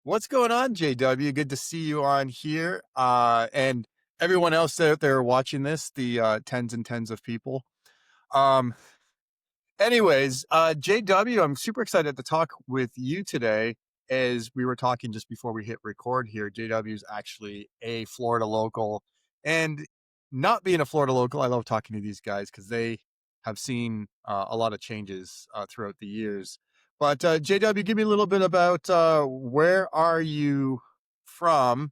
What's going on, JW? Good to see you on here. And everyone else out there watching this, the tens and tens of people. Um, JW, I'm super excited to talk with you today. As we were talking just before we hit record here, JW is actually a Florida local. And not being a Florida local, I love talking to these guys because they have seen a lot of changes throughout the years. But JW, give me a little bit about where are you from,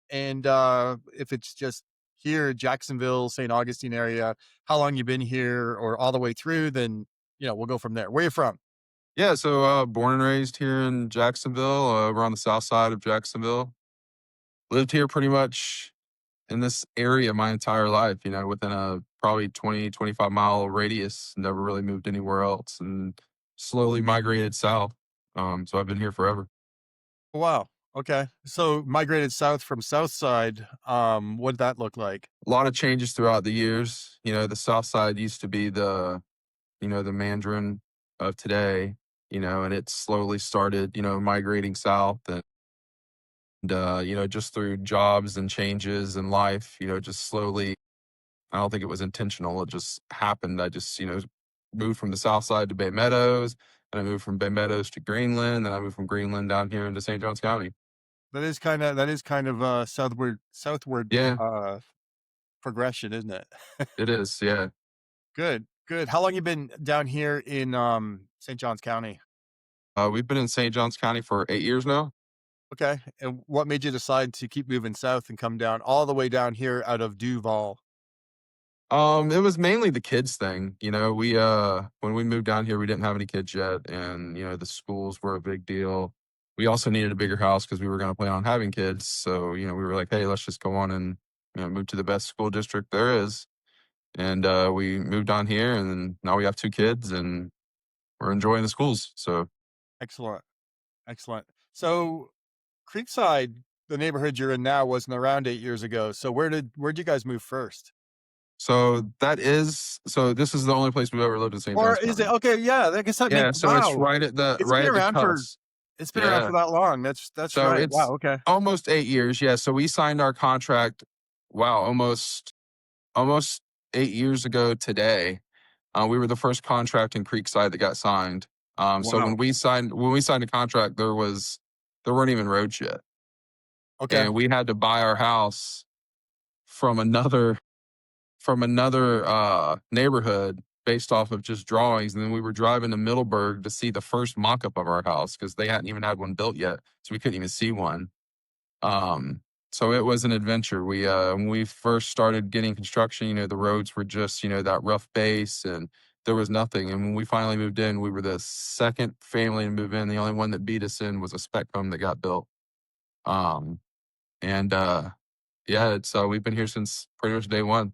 and if it's just here, Jacksonville, St. Augustine area, how long you been here, or all the way through, then we'll go from there. Where you from? Yeah, so born and raised here in Jacksonville. We're on the south side of Jacksonville. Lived here pretty much in this area my entire life, within a probably 20-25 mile radius. Never really moved anywhere else and slowly migrated south. So I've been here forever. Wow. Okay. So migrated south from southside. What did that look like? A lot of changes throughout the years. The south side used to be the Mandarin of today, and it slowly started, migrating south. And just through jobs and changes in life, just slowly, I don't think it was intentional. It just happened. I just, moved from the south side to Bay Meadows, and I moved from Bay Meadows to Greenland, and I moved from Greenland down here into St. Johns County. That is kind of southward Yeah, progression, isn't it? it is. Yeah. Good, good. How long you been down here in St. Johns County? We've been in St. Johns County for 8 years now. Okay. And what made you decide to keep moving south and come down all the way down here out of Duval? It was mainly the kids thing. We when we moved down here, we didn't have any kids yet, and the schools were a big deal. We also needed a bigger house because we were going to plan on having kids. So we were like, hey, let's just go on and move to the best school district there is. And we moved on here, and then now we have two kids, and we're enjoying the schools. So Excellent. Excellent. So Creekside, the neighborhood you're in now, wasn't around 8 years ago. So where'd you guys move first? so this is the only place we've ever lived in St. Or Johns is it County. okay? Yeah, I guess that makes Yeah, so it's wow. right at the It's right been at the around for cusp. it's been around Yeah. for that long. That's So right. it's Wow. Okay. almost 8 years. Yeah. So we signed our contract. Wow, almost 8 years ago today. We were the first contract in Creekside that got signed. So Wow. when we signed a contract, there weren't even roads yet, Okay. and we had to buy our house from another neighborhood based off of just drawings. And then we were driving to Middleburg to see the first mock-up of our house because they hadn't even had one built yet, so we couldn't even see one. Um, so it was an adventure. When we first started getting construction, the roads were just, that rough base, and there was nothing. And when we finally moved in, we were the second family to move in. The only one that beat us in was a spec home that got built. Um, and yeah, it's we've been here since pretty much day one.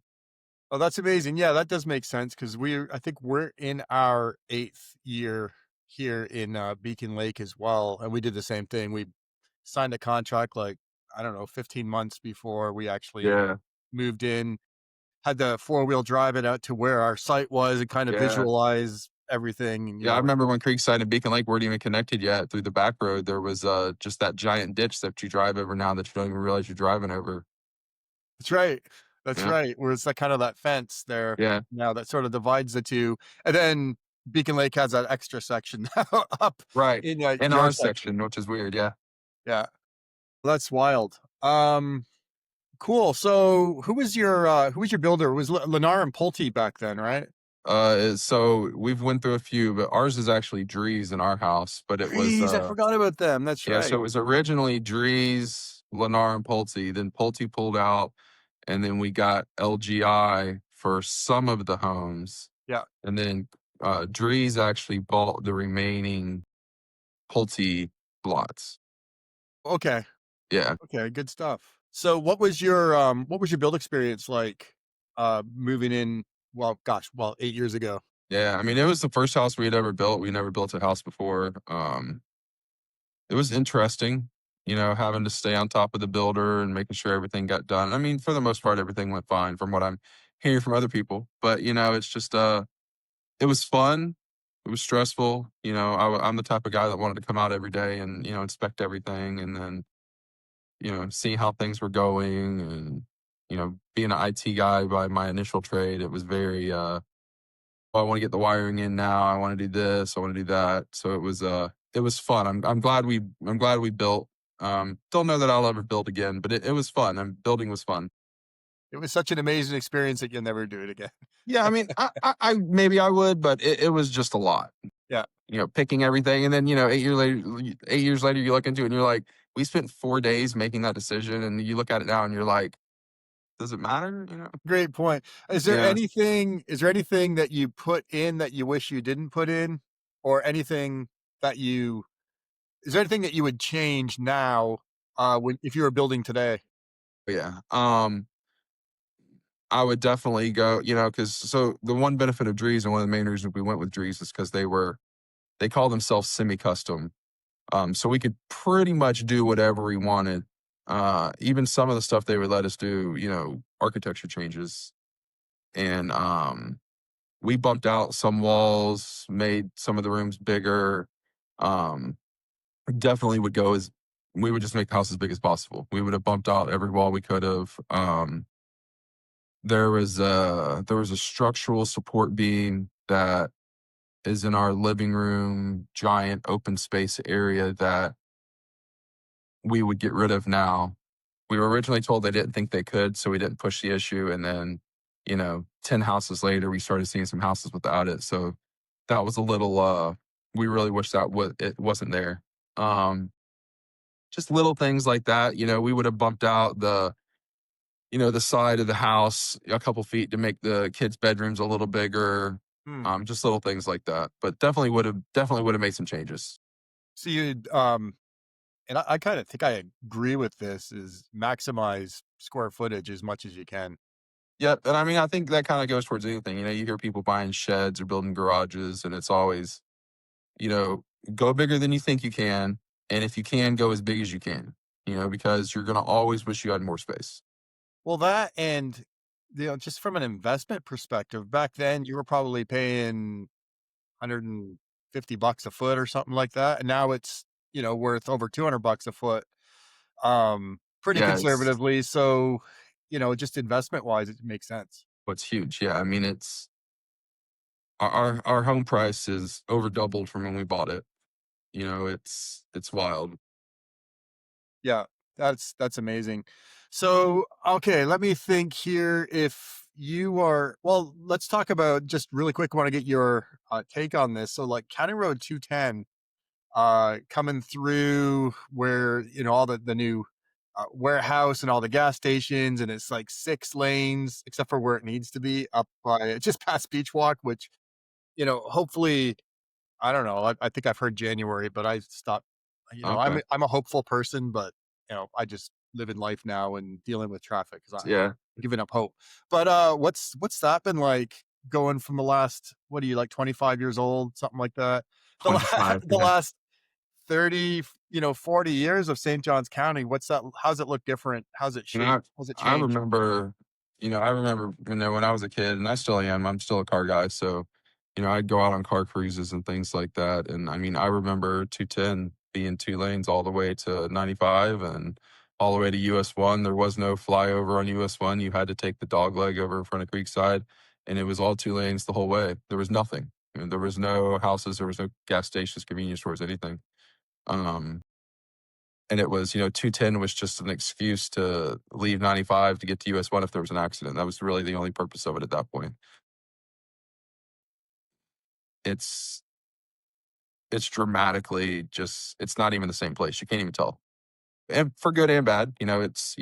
Oh, that's amazing. Yeah, that does make sense because I think we're in our eighth year here in Beacon Lake as well, and we did the same thing. We signed a contract like I don't know, 15 months before we actually Yeah, moved in. Had the four-wheel drive it out to where our site was and kind of yeah. visualize everything. And Yeah, I remember when Creekside and Beacon Lake weren't even connected yet through the back road. There was just that giant ditch that you drive over now that you don't even realize you're driving over. that's right. That's Yeah, right. Where it's that kind of that fence there yeah, now that sort of divides the two, and then Beacon Lake has that extra section up right. in In your our section. section, which is weird. Yeah. Yeah, that's wild. Cool. So who was your builder? It was Lennar and Pulte back then, right? So we've went through a few, but ours is actually Drees in our house. But it was Jeez, I forgot about them. That's yeah. So right. it was originally Drees, Lennar, and Pulte. Then Pulte pulled out, and then we got LGI for some of the homes, Yeah. and then Drees actually bought the remaining Pulte lots. Okay. Yeah. Okay. Good stuff. So what was your build experience like moving in, well, gosh, well, 8 years ago? Yeah. I mean, it was the first house we had ever built. We never built a house before. It was interesting, having to stay on top of the builder and making sure everything got done. I mean, for the most part, everything went fine from what I'm hearing from other people. But, it's just, it was fun. It was stressful. I'm the type of guy that wanted to come out every day and, inspect everything and then, see how things were going and, being an IT guy by my initial trade, it was very, "Oh, I wanna get the wiring in now. I wanna do this. I wanna do that." So it was fun. I'm glad we built. Don't know that I'll ever build again, but it was fun. Building was fun. It was such an amazing experience that you'll never do it again. Yeah, I mean, I maybe I would, but it was just a lot. Yeah, Picking everything, and then, 8 years later, you look into it and you're like, "We spent 4 days making that decision," and you look at it now and you're like, "Does it matter?" great point. Yeah. Is there anything that you put in that you wish you didn't put in? Or anything that you is there anything that you would change now, when if you were building today? Yeah. I would definitely go, because so the one benefit of Drees and one of the main reasons we went with Drees is because they call themselves semi-custom. So we could pretty much do whatever we wanted. Even some of the stuff they would let us do, architecture changes. And we bumped out some walls, made some of the rooms bigger. Um, Definitely would go as we would just make the house as big as possible. We would have bumped out every wall we could have. There was a structural support beam that is in our living room, giant open space area that we would get rid of now. We were originally told they didn't think they could, so we didn't push the issue. And then, 10 houses later, we started seeing some houses without it. So that was a little, we really wish it wasn't there. Um, just little things like that. We would have bumped out the side of the house a couple feet to make the kids' bedrooms a little bigger. Hmm. Just little things like that. But definitely would have made some changes. So you'd, and I kinda think I agree with this, is maximize square footage as much as you can. Yep, and I mean, I think that kinda goes towards anything. You hear people buying sheds or building garages, and it's always, you know, go bigger than you think you can, and if you can, go as big as you can, because you're gonna always wish you had more space. Well, that and, just from an investment perspective, back then, you were probably paying $150 a foot or something like that, and now it's, worth over $200 a foot, pretty Yeah, it's conservatively, so, just investment-wise, it makes sense. what's huge. Yeah, I mean, it's our home price is over doubled from when we bought it. It's wild. Yeah, that's amazing. So, okay, let me think here. If you are, well, let's talk about just really quick. I want to get your take on this. So, like County Road 210, coming through where all the new warehouse and all the gas stations, and it's like 6 lanes, except for where it needs to be up by just past Beach Walk, which hopefully I don't know. I think I've heard January, but I stopped. Okay. I'm a hopeful person, but I just live in life now and dealing with traffic because I'm Yeah, giving up hope. But what's that been like going from the last? What are you, like 25 years old, something like that?25, The yeah. last 30, 40 years of St. Johns County. What's that? How's it look different? How's it And I shaped? How's it I changed? remember, when I was a kid, and I still am, I'm still a car guy, so, I'd go out on car cruises and things like that, and I mean, I remember 210 being 2 lanes all the way to 95 and all the way to US 1. There was no flyover on US 1. You had to take the dogleg over in front of Creekside, and it was all 2 lanes the whole way. There was nothing. There was no houses, there was no gas stations, convenience stores, anything. Um and it was, 210 was just an excuse to leave 95 to get to US 1 if there was an accident. That was really the only purpose of it at that point. It's it's dramatically just it's not even the same place. You can't even tell. And for good and bad, it's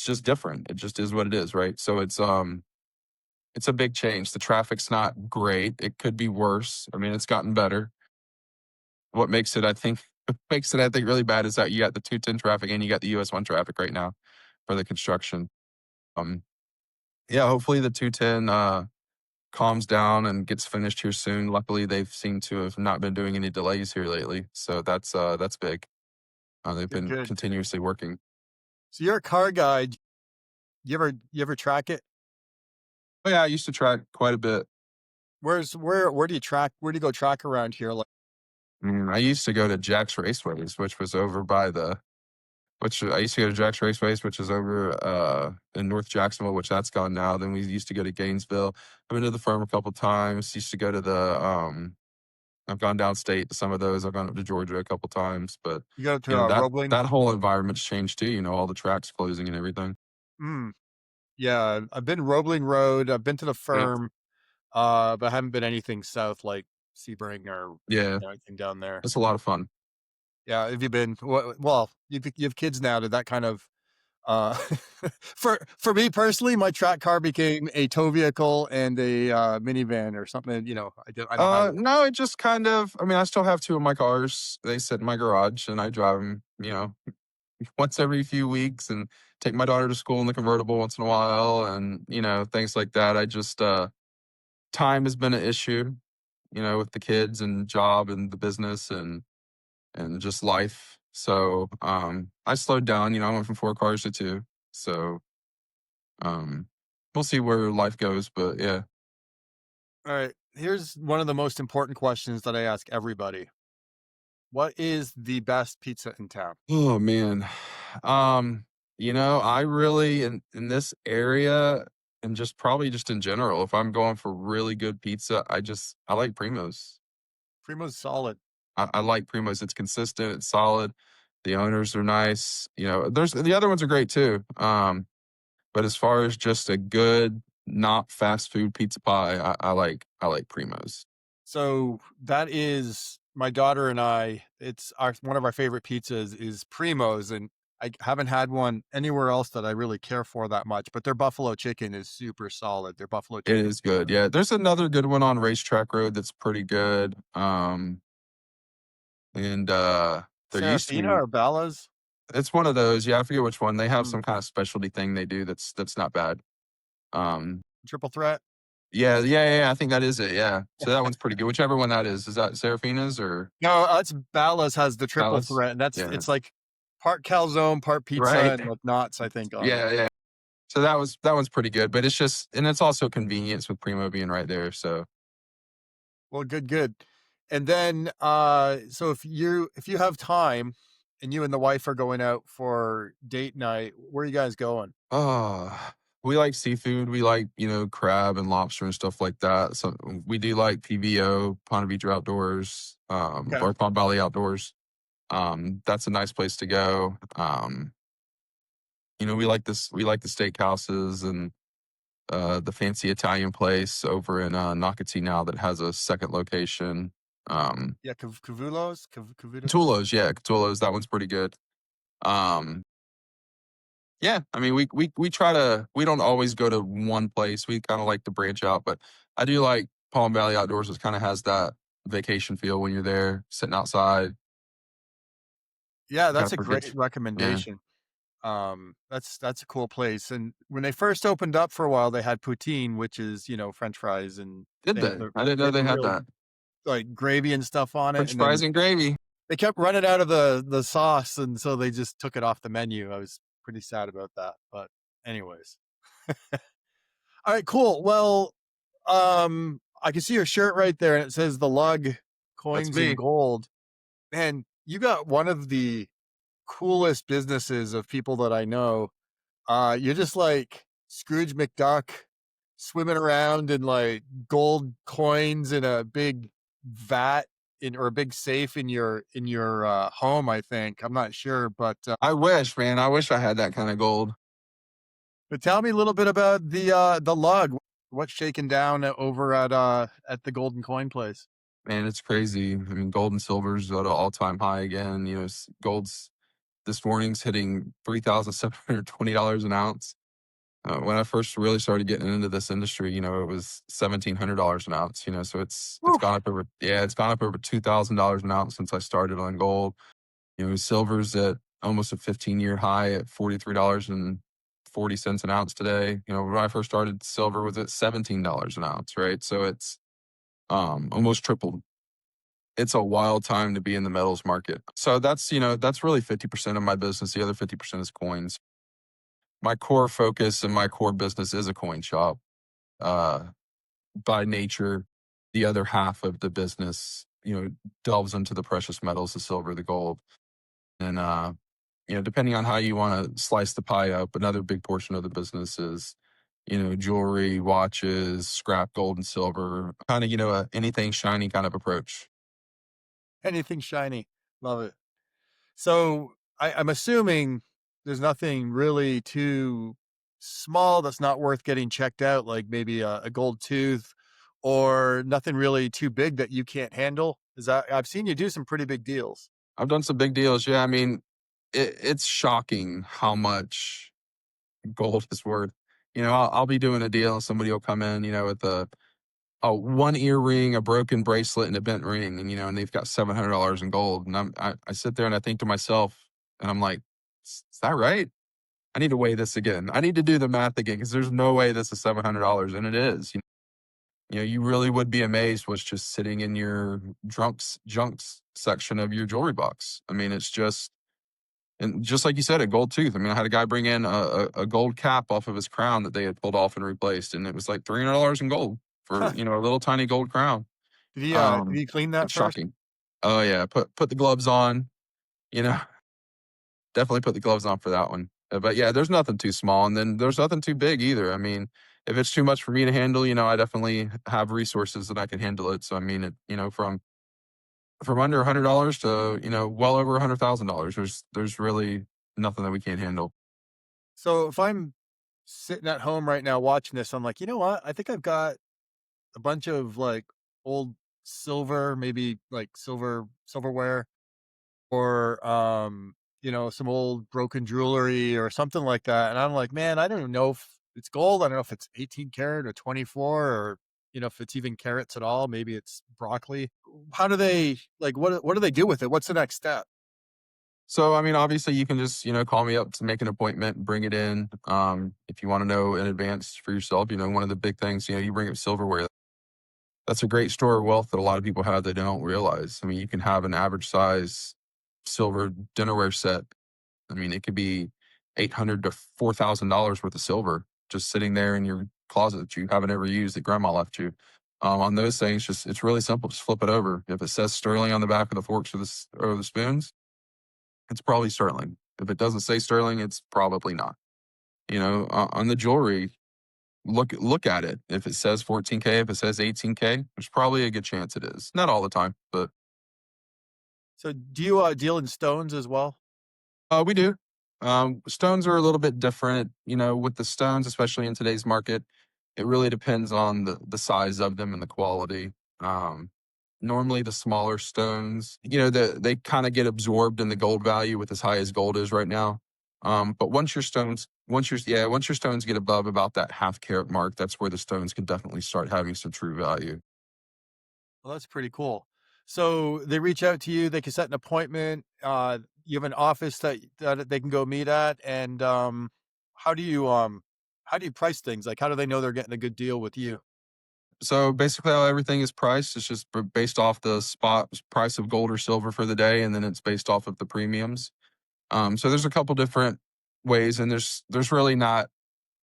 just different. It just is what it is, right? So it's a big change. The traffic's not great. It could be worse. I mean, it's gotten better. What makes it, I think, really bad is that you got the 210 traffic and you got the US 1 traffic right now for the construction. Um, Yeah, hopefully the 210, calms down and gets finished here soon. Luckily, they've seemed to have not been doing any delays here lately, so that's big. They've Good, been good. continuously working. So you're a car guy. You ever track it? Oh, yeah, I used to track quite a bit. where do you track? Where do you go track around here? Like, I used to go to Jack's Raceways, which was over by the which I used to go to Jack's Raceways, which is over in North Jacksonville, which that's gone now. Then we used to go to Gainesville. I've been to the firm a couple times. Used to go to the I've gone downstate to some of those. I've gone up to Georgia a couple times, but you go to that Roebling? that whole environment's changed too. All the tracks closing and everything. Mm, yeah, I've been Roebling Road. I've been to the Yeah, firm, but I haven't been anything south like Sebring or yeah, anything down there. it's a lot of fun. Yeah, have you been? Well, you have kids now. Did that kind of uh, for me personally, my track car became a tow vehicle and a minivan or something. I don't have it. No, it just kind of. I mean, I still have two of my cars. They sit in my garage, and I drive them. Once every few weeks, and take my daughter to school in the convertible once in a while, and things like that. I just time has been an issue, with the kids and job and the business and just life. So I slowed down. I went from four cars to two. So um, we'll see where life goes, but yeah. All right, here's one of the most important questions that I ask everybody. What is the best pizza in town? Oh man. I really in this area and just probably just in general, if I'm going for really good pizza, I like Primo's. Primo's solid. I like Primo's. It's consistent, it's solid. The owners are nice. There's the other ones are great too. But as far as just a good, not fast food pizza pie, I like Primo's. So that is my daughter and I. It's one of our favorite pizzas is Primo's, and I haven't had one anywhere else that I really care for that much. But their buffalo chicken is super solid. Their buffalo It chicken. is good. Yeah. There's another good one on Racetrack Road that's pretty good. And there used to Serafina be or Bella's it's one of those. Yeah, I forget which one. They have mm, some kind of specialty thing they do that's not bad. Um, triple threat. yeah, yeah, yeah, yeah, I think that is it. Yeah, so that one's pretty good. Whichever one that is that Serafina's or No, it's Bella's has the triple Alice? threat, and that's Yeah, it's like part calzone, part pizza, right. and like knots, I think, on it. Yeah, yeah. So that one's pretty good, but it's just and it's also convenience with Primo being right there. So Well, good, good. And then, so if you have time, and you and the wife are going out for date night, where are you guys going? oh, we like seafood. We like crab and lobster and stuff like that. So we do like PVO Ponte Vedra Outdoors, Okay. or Pond Valley Outdoors. That's a nice place to go. We like the steakhouses and the fancy Italian place over in Nocatee now that has a second location. Yeah, Cavulos, Cavuto. Tulos, yeah, Tulos, that one's pretty good. Um, yeah, I mean, we try to we don't always go to one place. We kind of like to branch out, but I do like Palm Valley Outdoors. It kind of has that vacation feel when you're there sitting outside. Yeah, Kind that's of a great forgets. Yeah, recommendation. That's a cool place. And when they first opened up for a while, they had poutine, which is French fries and did things. they? But I didn't they know they didn't had really that. like gravy and stuff on it. French And fries then and gravy. they kept running out of the sauce, and so they just took it off the menu. I was pretty sad about that. But anyways, all right, cool. Well, I can see your shirt right there, and it says the Lug That's Coins in me. Gold. Man, you got one of the coolest businesses of people that I know. You're just like Scrooge McDuck swimming around in like gold coins in a big vat or a big safe in your home, I think. I'm not sure, I wish, man. I wish I had that kind of gold. but tell me a little bit about the lug. What's shaking down over at the golden coin place? Man, it's crazy. I mean, gold and silver's at an all-time high again. Gold's this morning's hitting $3,720 an ounce. When I first really started getting into this industry, it was $1,700 an ounce. So it's Woo. gone up over it's gone up over $2,000 an ounce since I started on gold. Silver's at almost a 15-year high at $43.40 an ounce today. When I first started, silver was at $17 an ounce, right? So it's almost tripled. It's a wild time to be in the metals market. So that's really 50% of my business. The other 50% is coins. My core focus and my core business is a coin shop, uh, by nature. the other half of the business, delves into the precious metals, the silver, the gold. And, depending on how you want to slice the pie up, another big portion of the business is, jewelry, watches, scrap gold and silver, kind of, anything shiny kind of approach. Anything shiny. Love it. So I'm assuming there's nothing really too small that's not worth getting checked out, like maybe a gold tooth, or nothing really too big that you can't handle. Is that I've seen you do some pretty big deals. I've done some big deals. Yeah. I mean, it's shocking how much gold is worth. I'll be doing a deal and somebody will come in, with a one earring, a broken bracelet, and a bent ring, and they've got $700 in gold. And I sit there and I think to myself, and I'm like, is that right? I need to weigh this again. I need to do the math again because there's no way this is $700, and it is. You really would be amazed what's just sitting in your junks section of your jewelry box. I mean, it's just and just like you said, a gold tooth. I mean, I had a guy bring in a gold cap off of his crown that they had pulled off and replaced, and it was like $300 in gold for a little tiny gold crown. Did he clean that It's first? shocking. Oh yeah, put the gloves on. You know, definitely put the gloves on for that one. But yeah, there's nothing too small, and then there's nothing too big either. I mean, if it's too much for me to handle, I definitely have resources that I can handle it. So I mean, from under $100 to well over $100,000. There's really nothing that we can't handle. So if I'm sitting at home right now watching this, I'm like, you know what? I think I've got a bunch of like old silver, maybe like silverware, or some old broken jewelry or something like that. And I'm like, man, I don't even know if it's gold. I don't know if it's 18 karat or 24, or if it's even carats at all. Maybe it's broccoli. How do they like what do they do with it? What's the next step? So, I mean, obviously, you can just call me up to make an appointment, bring it in. If you want to know in advance for yourself, one of the big things, you bring up silverware. That's a great store of wealth that a lot of people have they don't realize. I mean, you can have an average size silver dinnerware set. I mean, it could be 800 to $4,000 worth of silver just sitting there in your closet that you haven't ever used that grandma left you. On those things, just it's really simple. Just flip it over. If it says sterling on the back of the forks or the spoons, it's probably sterling. If it doesn't say sterling, it's probably not. On the jewelry, look at it. If it says 14K, if it says 18K, there's probably a good chance it is. Not all the time, but So do you deal in stones as well? we do. Stones are a little bit different. With the stones, especially in today's market, it really depends on the size of them and the quality. Um, Normally, the smaller stones, they kind of get absorbed in the gold value with as high as gold is right now. But once your stones get above about that half carat mark, that's where the stones can definitely start having some true value. Well, that's pretty cool. So they reach out to you, they can set an appointment. You have an office that they can go meet at, and how do you how do you price things? Like, how do they know they're getting a good deal with you? So basically, how everything is priced, it's just based off the spot price of gold or silver for the day, and then it's based off of the premiums. So there's a couple different ways, and there's really not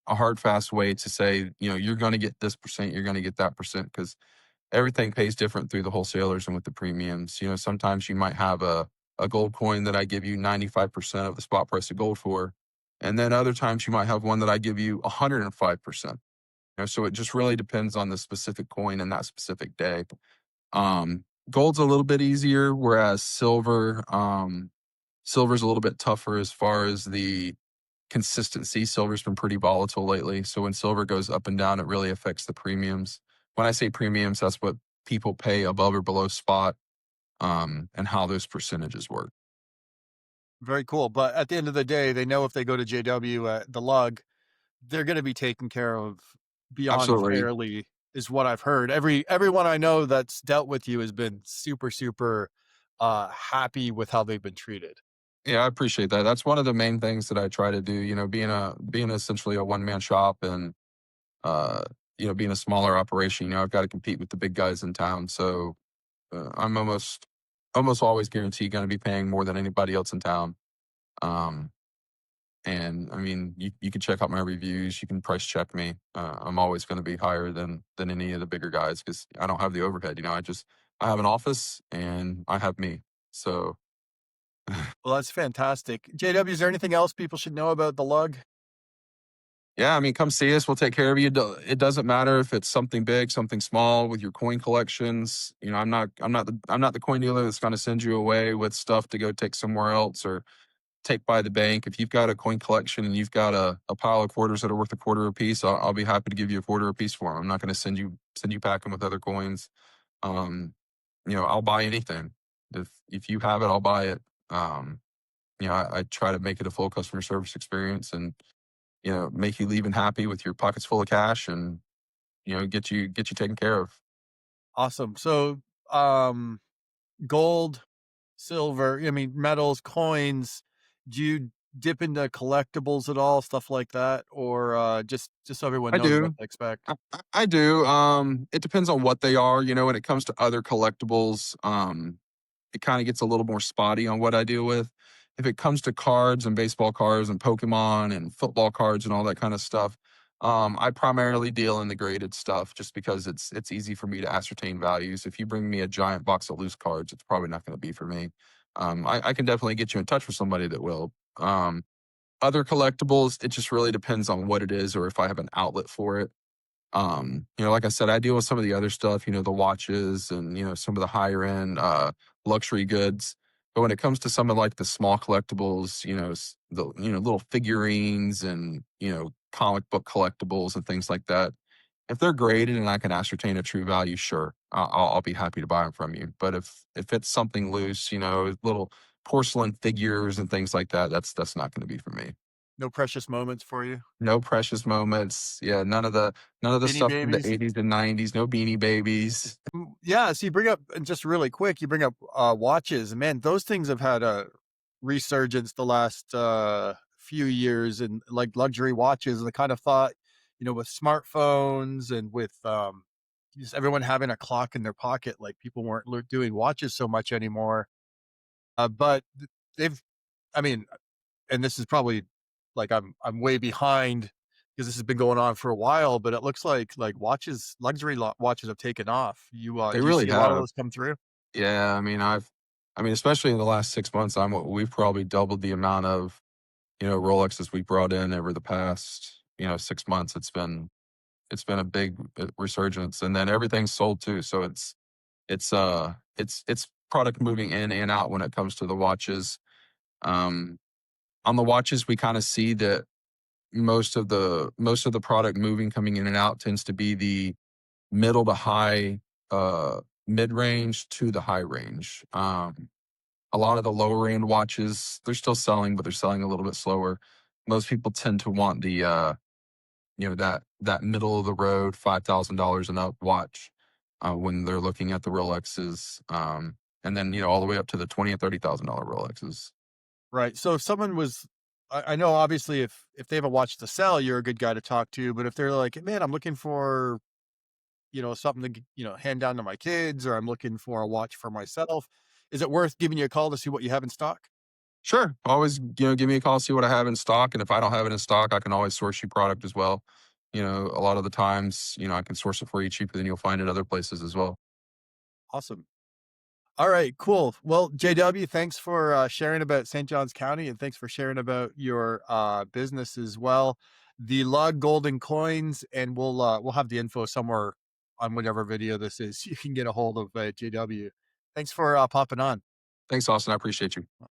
a hard fast way to say you're going to get this percent, you're going to get that percent because everything pays different through the wholesalers and with the premiums. Sometimes you might have a gold coin that I give you 95% of the spot price of gold for, and then other times you might have one that I give you 105%. So it just really depends on the specific coin and that specific day. Gold's a little bit easier, whereas silver's a little bit tougher as far as the consistency. Silver's been pretty volatile lately. So when silver goes up and down, it really affects the premiums. When I say premiums, that's what people pay above or below spot, and how those percentages work. Very cool. But at the end of the day, they know if they go to JW at the Lug, they're going to be taken care of beyond Absolutely. fairly, is what I've heard. Everyone I know that's dealt with you has been super, super happy with how they've been treated. Yeah, I appreciate that. That's one of the main things that I try to do, being essentially a one man shop and uh, being a smaller operation, I've got to compete with the big guys in town. So I'm almost always guaranteed going to be paying more than anybody else in town. Um, And I mean, you can check out my reviews. You can price check me. I'm always going to be higher than any of the bigger guys because I don't have the overhead. I have an office and I have me. So Well, that's fantastic. JW, is there anything else people should know about the lug? yeah, I mean, come see us. We'll take care of you. It doesn't matter if it's something big, something small with your coin collections. I'm not the coin dealer that's going to send you away with stuff to go take somewhere else or take by the bank. If you've got a coin collection and you've got a pile of quarters that are worth a quarter a piece, I'll be happy to give you a quarter a piece for them. I'm not going to send you packing with other coins. Um, I'll buy anything. If you have it, I'll buy it. I try to make it a full customer service experience and make you leaving happy with your pockets full of cash and get you taken care of. Awesome. So, um, gold, silver, I mean, metals, coins. Do you dip into collectibles at all, stuff like that, or just so everyone I knows what do. to expect? I do. It depends on what they are. When it comes to other collectibles, it kind of gets a little more spotty on what I deal with. If it comes to cards and baseball cards and Pokemon and football cards and all that kind of stuff, I primarily deal in the graded stuff just because it's easy for me to ascertain values. If you bring me a giant box of loose cards, it's probably not going to be for me. I can definitely get you in touch with somebody that will. Other collectibles, it just really depends on what it is or if I have an outlet for it. Like I said, I deal with some of the other stuff, the watches and, some of the higher end luxury goods. But when it comes to some of like the small collectibles, little figurines and, comic book collectibles and things like that, if they're graded and I can ascertain a true value, sure, I'll be happy to buy them from you. But if it's something loose, little porcelain figures and things like that, that's not going to be for me. No precious moments for you? No precious moments. Yeah, none of the Beanie stuff from the Babies? 80s and 90s, no Beanie Babies. Yeah, so you bring up and just really quick, you bring up, watches, and man, those things have had a resurgence the last, few years in, like, luxury watches, and I kind of thought, with smartphones and with, just everyone having a clock in their pocket, like, people weren't doing watches so much anymore, but they've I mean, and this is probably like I'm way behind because this has been going on for a while, but it looks like watches, luxury watches have taken off. They Do you really see a lot of have. those come through? Yeah, especially in the last 6 months, we've probably doubled the amount of, Rolexes we brought in over the past, 6 months. It's been a big resurgence, and then everything's sold too. So it's product moving in and out when it comes to the watches. Um, on the watches, we kind of see that most of the product moving coming in and out tends to be the middle to high mid range to the high range. A lot of the lower end watches they're still selling, but they're selling a little bit slower. Most people tend to want the that middle of the road $5,000 and up watch when they're looking at the Rolexes, and then all the way up to the 20 and $30,000 Rolexes. Right. So if someone was, I know obviously if they have a watch to sell, you're a good guy to talk to. But if they're like, man, I'm looking for something to hand down to my kids, or I'm looking for a watch for myself, is it worth giving you a call to see what you have in stock? Sure. Always, give me a call, see what I have in stock. And if I don't have it in stock, I can always source you product as well. A lot of the times, I can source it for you cheaper than you'll find it other places as well. Awesome. All right, cool. Well, JW, thanks for sharing about St. Johns County, and thanks for sharing about your business as well. The Lug Golden Coins, and we'll have the info somewhere on whatever video this is. You can get a hold of JW. Thanks for popping on. Thanks, Austin. I appreciate you.